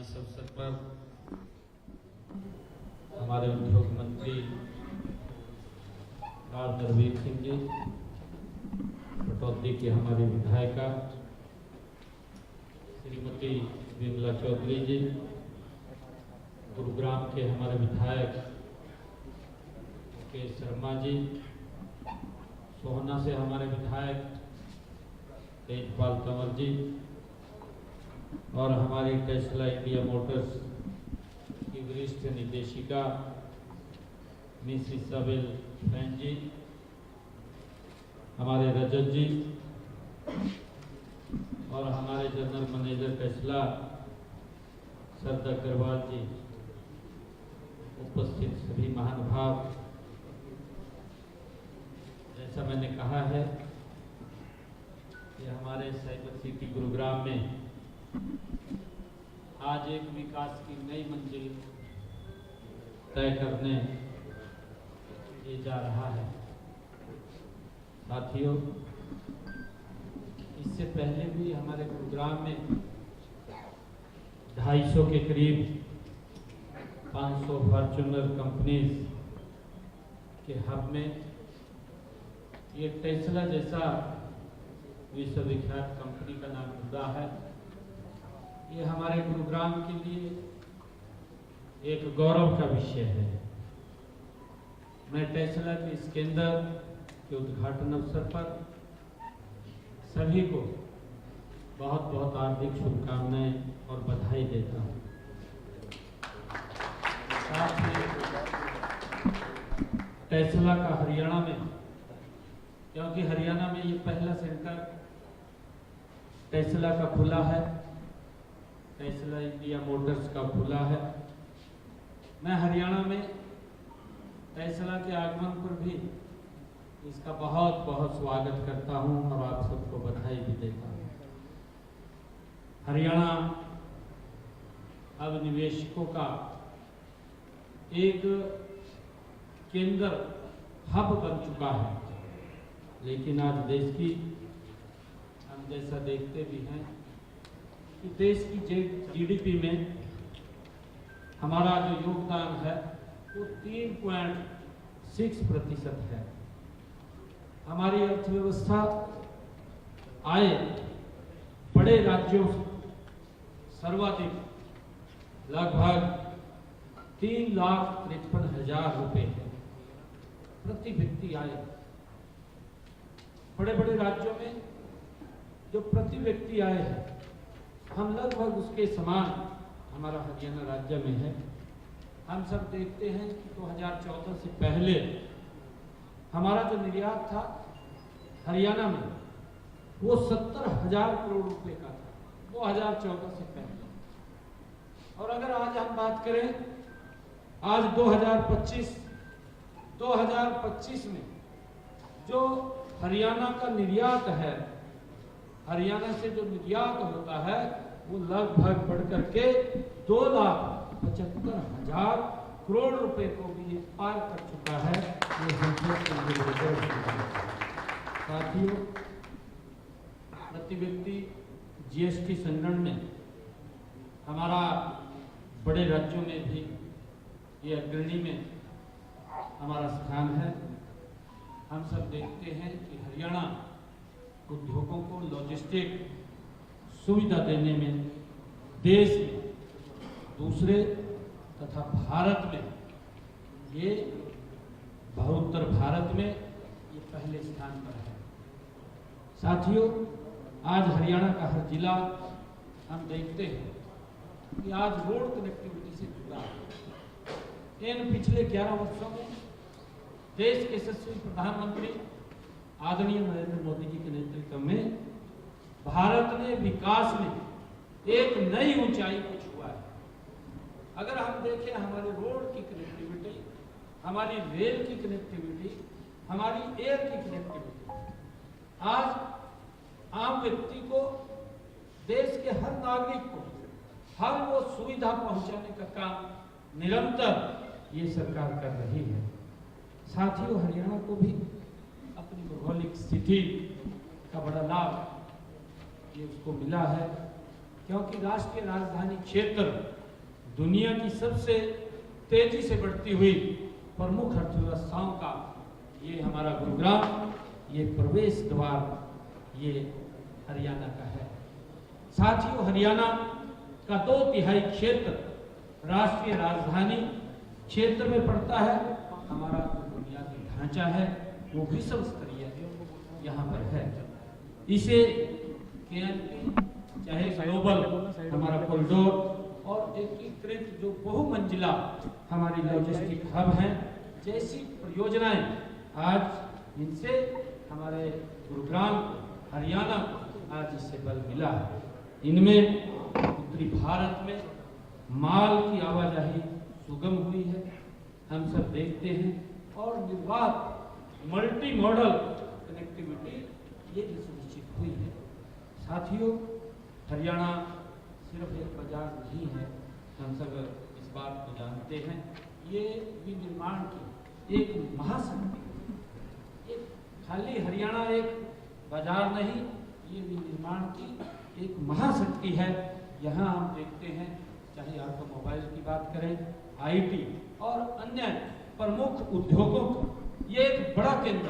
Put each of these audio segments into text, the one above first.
इस अवसर पर हमारे उद्योग मंत्री नरवीर सिंह जी, कटौती की हमारी विधायिका श्रीमती विमला चौधरी जी, गुरुग्राम के हमारे विधायक के शर्मा जी, सोहना से हमारे विधायक तेजपाल कंवर जी और हमारी टेस्ला इंडिया मोटर्स की वरिष्ठ निदेशिका मिस इसाबेल फैन जी, हमारे रजत जी और हमारे जनरल मैनेजर टेस्ला सरदार अग्रवाल जी, उपस्थित सभी महानुभाव, जैसा मैंने कहा है कि हमारे साइबर सिटी गुरुग्राम में आज एक विकास की नई मंजिल तय करने ये जा रहा है। साथियों, इससे पहले भी हमारे गुरुग्राम में 250 के करीब 500 फॉर्च्यूनर कंपनीज के हब में ये टेस्ला जैसा विश्वविख्यात कंपनी का नाम जुड़ा है। ये हमारे गुरुग्राम के लिए एक गौरव का विषय है। मैं टेस्ला के इस केंद्र के उद्घाटन अवसर पर सभी को बहुत बहुत हार्दिक शुभकामनाएं और बधाई देता हूं। साथ ही टेस्ला का हरियाणा में, क्योंकि हरियाणा में ये पहला सेंटर टेस्ला का खुला है, टेस्ला इंडिया मोटर्स का खुला है। मैं हरियाणा में टेस्ला के आगमन पर भी इसका बहुत बहुत स्वागत करता हूं और आप सबको बधाई भी देता हूं। हरियाणा अब निवेशकों का एक केंद्र हब बन चुका है, लेकिन आज देश की हम जैसा देखते भी हैं कि देश की जीडीपी में हमारा जो योगदान है वो 3.6% है। हमारी अर्थव्यवस्था आय बड़े राज्यों से सर्वाधिक लगभग 3,53,000 रुपए है प्रति व्यक्ति आय। बड़े बड़े राज्यों में जो प्रति व्यक्ति आय है, हम लगभग उसके समान हमारा हरियाणा राज्य में है। हम सब देखते हैं कि 2014 से पहले हमारा जो निर्यात था हरियाणा में वो 70,000 करोड़ रुपए का था 2014 से पहले। और अगर आज हम बात करें, आज 2025 में जो हरियाणा का निर्यात है, हरियाणा से जो निर्यात होता है वो लगभग बढ़कर के 2,75,000 करोड़ रुपए को भी ये पार कर चुका है। ये साथियों, प्रति व्यक्ति जीएसटी संग्रहण में हमारा बड़े राज्यों में भी ये अग्रणी में हमारा स्थान है। हम सब देखते हैं कि हरियाणा उद्योगों को लॉजिस्टिक सुविधा देने में देश में दूसरे तथा भारत में ये बहुत्तर भारत में ये पहले स्थान पर है। साथियों, आज हरियाणा का हर जिला हम देखते हैं कि आज रोड कनेक्टिविटी से जुड़ा है। इन पिछले 11 वर्षों में देश के यशस्वी प्रधानमंत्री आदरणीय नरेंद्र मोदी जी के नेतृत्व में भारत ने विकास में एक नई ऊंचाई को छुआ है। अगर हम देखें हमारे रोड की कनेक्टिविटी, हमारी रेल की कनेक्टिविटी, हमारी एयर की कनेक्टिविटी, आज आम व्यक्ति को, देश के हर नागरिक को हर वो सुविधा पहुंचाने का काम निरंतर ये सरकार कर रही है। साथियों, हरियाणा को भी अपनी भौगोलिक स्थिति का बड़ा लाभ ये उसको मिला है। क्योंकि राष्ट्रीय राजधानी क्षेत्र दुनिया की सबसे तेजी से बढ़ती हुई प्रमुख अर्थव्यवस्थाओं का ये हमारा गुरुग्राम, ये प्रवेश द्वार ये हरियाणा का है। साथियों, हरियाणा का 2/3 क्षेत्र राष्ट्रीय राजधानी क्षेत्र में पड़ता है। हमारा बुनियादी ढांचा है वो विश्व स्तरीय यहाँ पर है। इसे KNP चाहे ग्लोबल हमारा कॉरिडोर और एकीकृत जो बहुमंजिला हमारी लॉजिस्टिक हब हैं जैसी परियोजनाएं, आज इनसे हमारे गुरुग्राम हरियाणा को आज इससे बल मिला है। इनमें उत्तरी भारत में माल की आवाजाही सुगम हुई है, हम सब देखते हैं, और निर्बाध मल्टी मॉडल कनेक्टिविटी ये भी सुनिश्चित हुई है। साथियों, हरियाणा सिर्फ एक बाजार नहीं है, हम सब इस बात को जानते हैं। ये विनिर्माण की एक महाशक्ति है। एक खाली हरियाणा एक बाजार नहीं, ये विनिर्माण की एक महाशक्ति है। यहाँ हम देखते हैं, चाहे ऑटोमोबाइल की बात करें, IT और अन्य प्रमुख उद्योगों का ये एक बड़ा केंद्र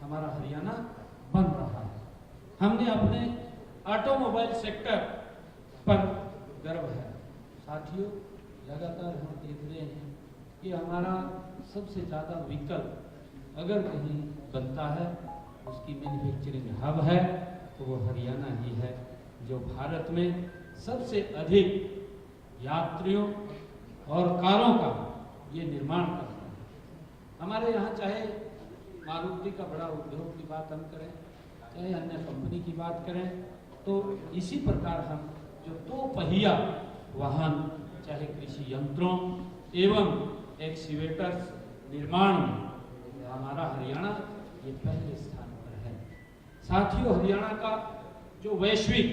हमारा हरियाणा बन रहा है। हमने अपने ऑटोमोबाइल सेक्टर पर गर्व है। साथियों, लगातार हम देख रहे हैं कि हमारा सबसे ज़्यादा व्हीकल अगर कहीं बनता है, उसकी मैन्युफैक्चरिंग हब है तो वो हरियाणा ही है, जो भारत में सबसे अधिक यात्रियों और कारों का ये निर्माण करता है। हमारे यहाँ चाहे मारुति का बड़ा उद्योग की बात हम करें, चाहे अन्य कंपनी की बात करें, तो इसी प्रकार हम जो 2 पहिया वाहन, चाहे कृषि यंत्रों एवं एक्सीवेटर्स निर्माण में हमारा हरियाणा ये पहले स्थान पर है। साथियों, हरियाणा का जो वैश्विक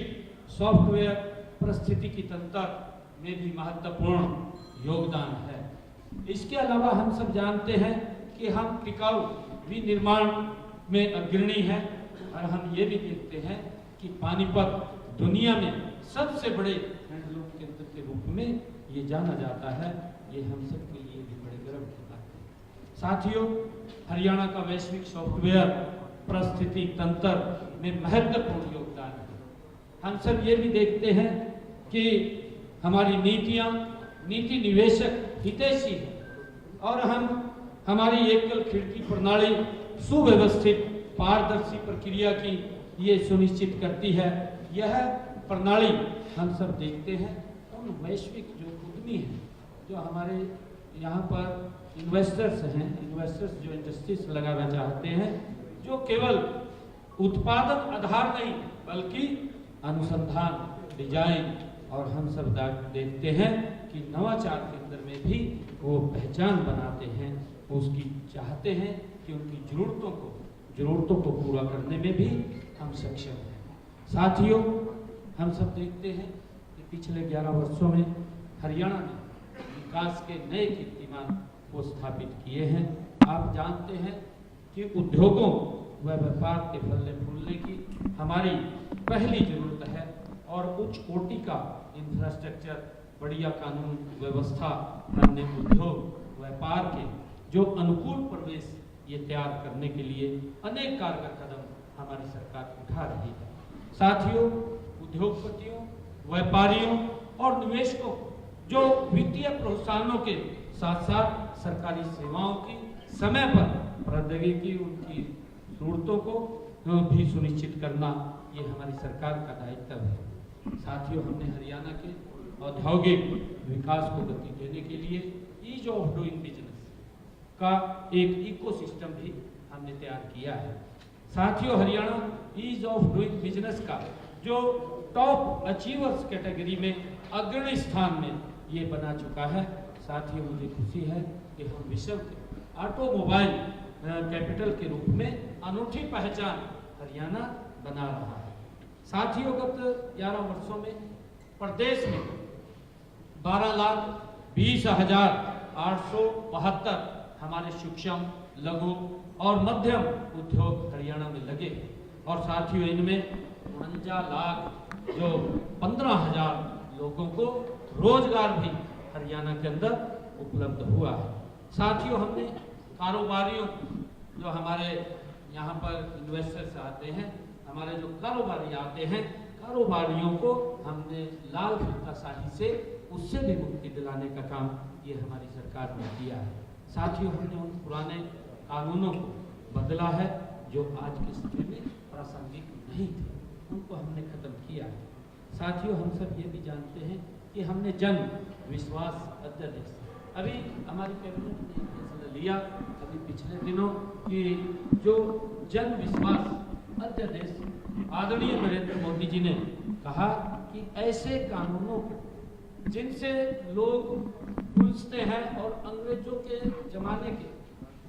सॉफ्टवेयर पारिस्थितिकी तंत्र में भी महत्वपूर्ण योगदान है। इसके अलावा हम सब जानते हैं कि हम टिकाऊ विनिर्माण में अग्रणी हैं, और हम ये भी देखते हैं कि पानीपत दुनिया में सबसे बड़े हैंडलूम केंद्र के रूप में ये जाना जाता है। ये हम सब के लिए भी बड़े गर्व की बात है। साथियों, हरियाणा का वैश्विक सॉफ्टवेयर पारिस्थितिकी तंत्र में महत्वपूर्ण योगदान है। हम सब ये भी देखते हैं कि हमारी नीतियाँ नीति निवेशक हितैषी है, और हमारी एकल खिड़की प्रणाली सुव्यवस्थित पारदर्शी प्रक्रिया की ये सुनिश्चित करती है। यह प्रणाली हम सब देखते हैं उन वैश्विक जो उद्यमी हैं, जो हमारे यहाँ पर इन्वेस्टर्स हैं, इन्वेस्टर्स जो इंडस्ट्रीज लगाना चाहते हैं, जो केवल उत्पादन आधार नहीं बल्कि अनुसंधान, डिजाइन, और हम सब देखते हैं कि नवाचार के अंदर में भी वो पहचान बनाते हैं, उसकी चाहते हैं कि उनकी ज़रूरतों को पूरा करने में भी हम सक्षम हैं। साथियों, हम सब देखते हैं कि पिछले 11 वर्षों में हरियाणा ने विकास के नए कीर्तिमान को स्थापित किए हैं। आप जानते हैं कि उद्योगों व व्यापार के फलने फूलने की हमारी पहली जरूरत है, और उच्च कोटि का इंफ्रास्ट्रक्चर, बढ़िया कानून व्यवस्था, अन्य उद्योग व्यापार के जो अनुकूल परिवेश ये तैयार करने के लिए अनेक कारगर कदम हमारी सरकार उठा रही है। साथियों, उद्योगपतियों, व्यापारियों और निवेशकों जो वित्तीय प्रोत्साहनों के साथ साथ सरकारी सेवाओं की समय पर प्रौद्योगिकी, उनकी जरूरतों को भी सुनिश्चित करना ये हमारी सरकार का दायित्व है। साथियों, हमने हरियाणा के औद्योगिक विकास को गति देने के लिए ईज ऑफ डूइंग बिजनेस का एक इकोसिस्टम भी हमने तैयार किया है। साथियों, Haryana ease of doing business का जो टॉप अचीवर्स कैटेगरी में अग्रणी स्थान में ये बना चुका है। साथियों, मुझे खुशी है कि हम विश्व के ऑटोमोबाइल कैपिटल के रूप में अनूठी पहचान हरियाणा बना रहा है। साथियों, गत 11 वर्षों में प्रदेश में 12,20,872 हमारे सूक्ष्म, लघु और मध्यम उद्योग हरियाणा में लगे, और साथियों इनमें 49 जो 15,000 लोगों को रोजगार भी हरियाणा के अंदर उपलब्ध हुआ है। साथियों, हमने कारोबारियों, जो हमारे यहाँ पर इन्वेस्टर्स आते हैं, हमारे जो कारोबारी आते हैं, कारोबारियों को हमने लाल फीताशाही से उससे भी मुक्ति दिलाने का काम ये हमारी सरकार ने किया है। साथियों, हमने उन पुराने कानूनों को बदला है जो आज की स्थिति में प्रासंगिक नहीं थे, उनको हमने खत्म किया है। साथियों, हम सब ये भी जानते हैं कि हमने जन विश्वास अध्यादेश, अभी हमारी कैबिनेट ने फैसला लिया अभी पिछले दिनों कि जो जन विश्वास अध्यादेश आदरणीय नरेंद्र मोदी जी ने कहा कि ऐसे कानूनों को जिनसे लोग उलझते हैं और अंग्रेजों के जमाने के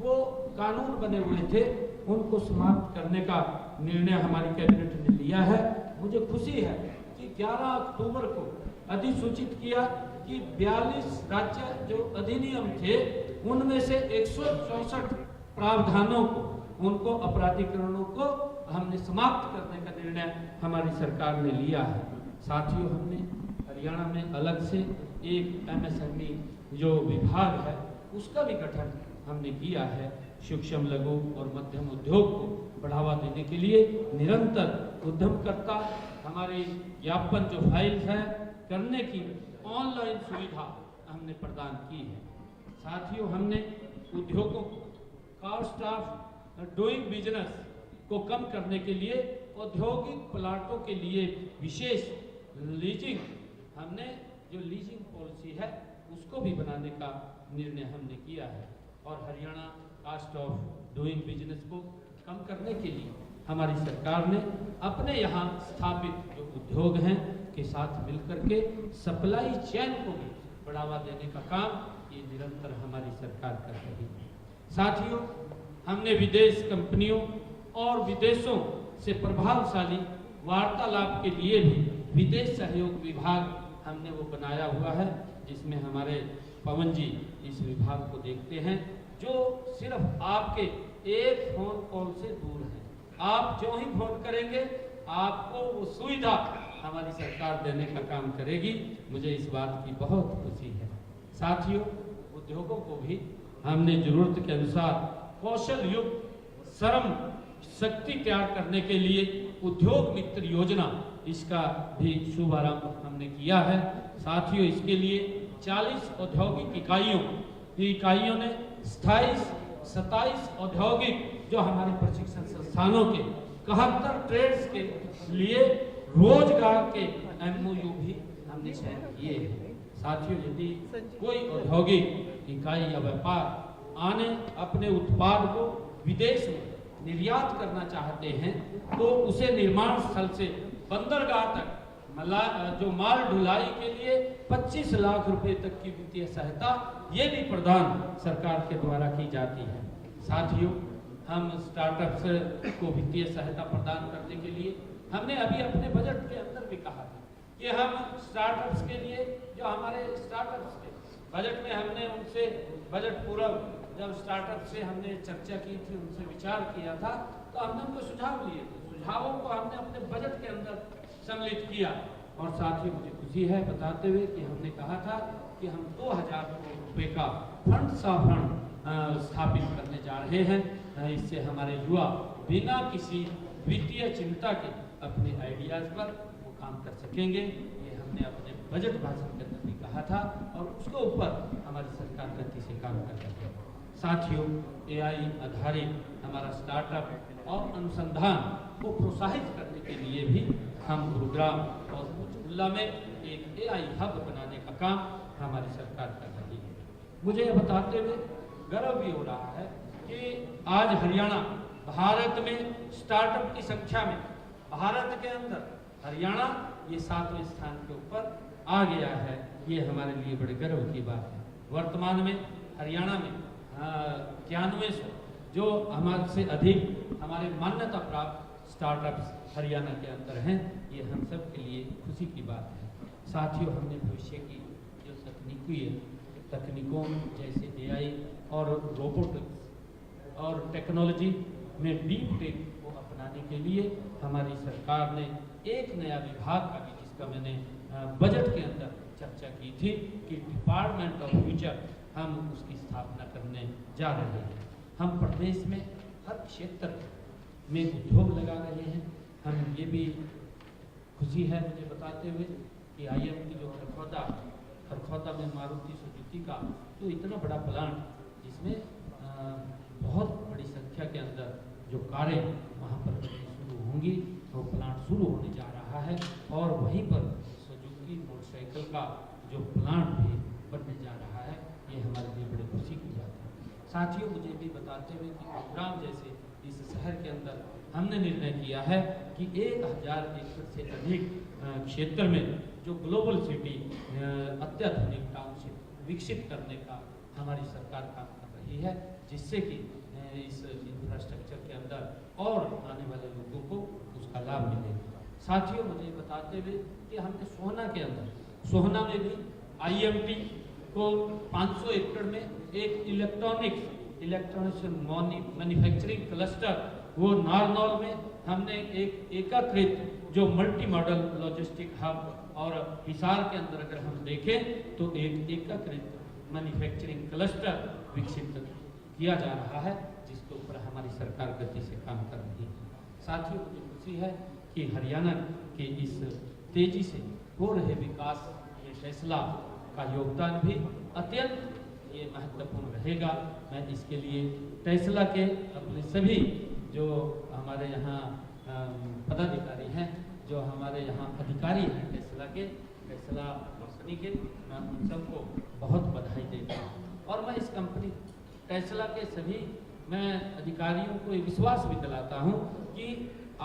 वो कानून बने हुए थे, उनको समाप्त करने का निर्णय हमारी कैबिनेट ने लिया है। मुझे खुशी है कि 11 अक्टूबर को अधिसूचित किया कि 42 राज्य जो अधिनियम थे उनमें से 164 प्रावधानों को, उनको अपराधीकरणों को हमने समाप्त करने का निर्णय हमारी सरकार ने लिया है। साथियों, हमने हरियाणा में अलग से एक MSME जो विभाग है उसका भी गठन हमने किया है। सूक्ष्म लघु और मध्यम उद्योग को बढ़ावा देने के लिए निरंतर उद्यमकर्ता हमारी ज्ञापन जो फाइल है करने की ऑनलाइन सुविधा हमने प्रदान की है। साथियों, हमने उद्योगों को कॉस्ट ऑफ डूइंग बिजनेस को कम करने के लिए औद्योगिक प्लांटों के लिए विशेष लीजिंग, हमने जो लीजिंग पॉलिसी है उसको भी बनाने का निर्णय हमने किया है। और Haryana cost of doing business को कम करने के लिए हमारी सरकार ने अपने यहाँ स्थापित जो उद्योग हैं के साथ मिलकर के सप्लाई चेन को भी बढ़ावा देने का काम ये निरंतर हमारी सरकार कर रही है। साथियों, हमने विदेश कंपनियों और विदेशों से प्रभावशाली वार्तालाप के लिए भी विदेश सहयोग विभाग हमने वो बनाया हुआ है, जिसमें हमारे पवन जी इस विभाग को देखते हैं, जो सिर्फ आपके एक फोन कॉल से दूर है। आप जो ही फोन करेंगे आपको वो सुविधा हमारी सरकार देने का काम करेगी। मुझे इस बात की बहुत खुशी है। साथियों, उद्योगों को भी हमने जरूरत के अनुसार कौशल युक्त श्रम शक्ति तैयार करने के लिए उद्योग मित्र योजना, इसका भी शुभारंभ हमने किया है। साथियों, इसके लिए 40 औद्योगिक इकाइयों ने 27 औद्योगिक जो हमारे प्रशिक्षण संस्थानों के 71 ट्रेड्स के लिए रोजगार के MOU भी हमने साइन किए हैं। साथियों, यदि कोई औद्योगिक इकाई या व्यापार आने अपने उत्पाद को विदेश में निर्यात करना चाहते हैं तो उसे निर्माण स्थल से बंदरगाह तक जो माल ढुलाई के लिए 25 लाख रुपए तक की वित्तीय सहायता ये भी प्रदान सरकार के द्वारा की जाती है। साथियों, हम स्टार्टअप्स को वित्तीय सहायता प्रदान करने के लिए हमने अभी अपने बजट के अंदर भी कहा था कि हम स्टार्टअप्स के लिए, जो हमारे स्टार्टअप्स के बजट में हमने उनसे बजट पूर्व जब स्टार्टअप से हमने चर्चा की थी, उनसे विचार किया था, तो हमने उनको सुझाव लिए थे। सुझावों को हमने अपने बजट के अंदर सम्मिलित किया। और साथ ही मुझे खुशी है बताते हुए कि हमने कहा था कि हम 2000 करोड़ रुपए का फंड स्थापित करने जा रहे हैं। इससे हमारे युवा बिना किसी वित्तीय चिंता के अपने आइडियाज पर वो काम कर सकेंगे। ये हमने अपने बजट भाषण के अंदर भी कहा था और उसके ऊपर हमारी सरकार गति से काम कर रही है। साथियों, AI आधारित हमारा स्टार्टअप और अनुसंधान को प्रोत्साहित करने के लिए भी हम गुरुग्राम और पंचकुला में एक AI हब बनाने का काम हमारी सरकार कर रही है। मुझे यह बताते हुए गर्व भी हो रहा है कि आज हरियाणा भारत में स्टार्टअप की संख्या में, भारत के अंदर हरियाणा ये 7वें स्थान के ऊपर आ गया है। ये हमारे लिए बड़े गर्व की बात है। वर्तमान में हरियाणा में 9100 जो हमारे से अधिक हमारे मान्यता प्राप्त स्टार्टअप्स हरियाणा के अंदर हैं। ये हम सब के लिए खुशी की बात है। साथियों, हमने भविष्य की जो तकनीकों जैसे AI और रोबोटिक्स और टेक्नोलॉजी में डीप टेक को अपनाने के लिए हमारी सरकार ने एक नया विभाग का भी, जिसका मैंने बजट के अंदर चर्चा की थी कि डिपार्टमेंट ऑफ फ्यूचर, हम उसकी स्थापना करने जा रहे हैं। हम प्रदेश में हर क्षेत्र में उद्योग लगा रहे हैं। हम ये भी खुशी है मुझे बताते हुए कि IMT जो खरखौदा में मारुति सुजुकी का तो इतना बड़ा प्लांट, जिसमें बहुत बड़ी संख्या के अंदर जो कारें वहाँ पर शुरू होंगी, वो प्लांट शुरू होने जा रहा है। और वहीं पर सुजुकी मोटरसाइकिल का जो प्लांट भी बनने जा रहा है, ये हमारे लिए बड़ी खुशी की बात है। साथियों, मुझे भी बताते हुए कि गुरुग्राम जैसे इस शहर के अंदर हमने निर्णय किया है कि 1000 एकड़ से अधिक क्षेत्र में जो ग्लोबल सिटी, अत्याधुनिक टाउनशिप विकसित करने का हमारी सरकार काम कर रही है, जिससे कि इस इंफ्रास्ट्रक्चर के अंदर और आने वाले लोगों को उसका लाभ मिलेगा। साथियों, मुझे बताते हुए कि हमने सोहना में भी IMT को 500 एकड़ में एक इलेक्ट्रॉनिक्स मैन्युफैक्चरिंग क्लस्टर, वो नारनौल में हमने एक एकीकृत जो मल्टी मॉडल लॉजिस्टिक हब, और हिसार के अंदर अगर हम देखें तो एक एकीकृत मैन्युफैक्चरिंग क्लस्टर विकसित किया जा रहा है, जिसके ऊपर हमारी सरकार गति से काम कर रही है। साथियों, मुझे खुशी है कि हरियाणा के इस तेजी से हो रहे विकास में टेस्ला का योगदान भी अत्यंत ये महत्वपूर्ण रहेगा। मैं इसके लिए टेस्ला के अपने सभी जो हमारे यहाँ पदाधिकारी हैं, जो हमारे यहाँ अधिकारी हैं टेस्ला कंपनी के, मैं उन सबको बहुत बधाई देता हूँ। और मैं इस कंपनी टेस्ला के सभी मैं अधिकारियों को विश्वास भी दिलाता हूँ कि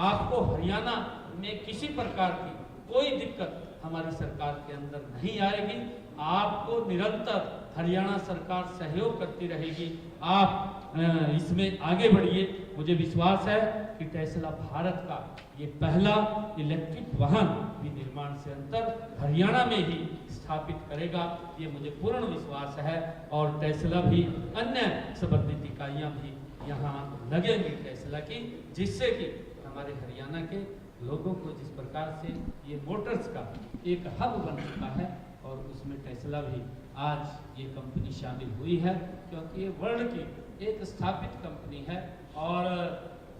आपको हरियाणा में किसी प्रकार की कोई दिक्कत हमारी सरकार के अंदर नहीं आएगी। आपको निरंतर हरियाणा सरकार सहयोग करती रहेगी। आप इसमें आगे बढ़िए। मुझे विश्वास है कि टेस्ला भारत का ये पहला इलेक्ट्रिक वाहन विनिर्माण सेंटर हरियाणा में ही स्थापित करेगा, ये मुझे पूर्ण विश्वास है। और टेस्ला भी अन्य संबंधित इकाइयाँ भी यहाँ लगेंगी टेस्ला की, जिससे कि हमारे हरियाणा के लोगों को जिस प्रकार से ये मोटर्स का एक हब बन चुका है, और उसमें टेस्ला भी आज ये कंपनी शामिल हुई है, क्योंकि ये वर्ल्ड की एक स्थापित कंपनी है। और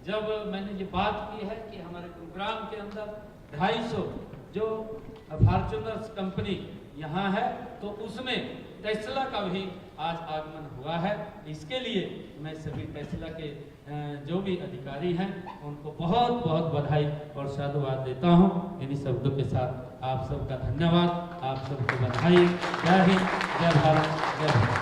जब मैंने ये बात की है कि हमारे गुरुग्राम के अंदर 250 जो फॉर्च्यूनर्स कंपनी यहाँ है, तो उसमें टेस्ला का भी आज आगमन हुआ है। इसके लिए मैं सभी टेस्ला के जो भी अधिकारी हैं उनको बहुत बहुत बधाई और साधुवाद देता हूं। इन्हीं शब्दों के साथ आप सबका धन्यवाद, आप सबको बधाई। जय हिंद, जय भारत, जय भारत।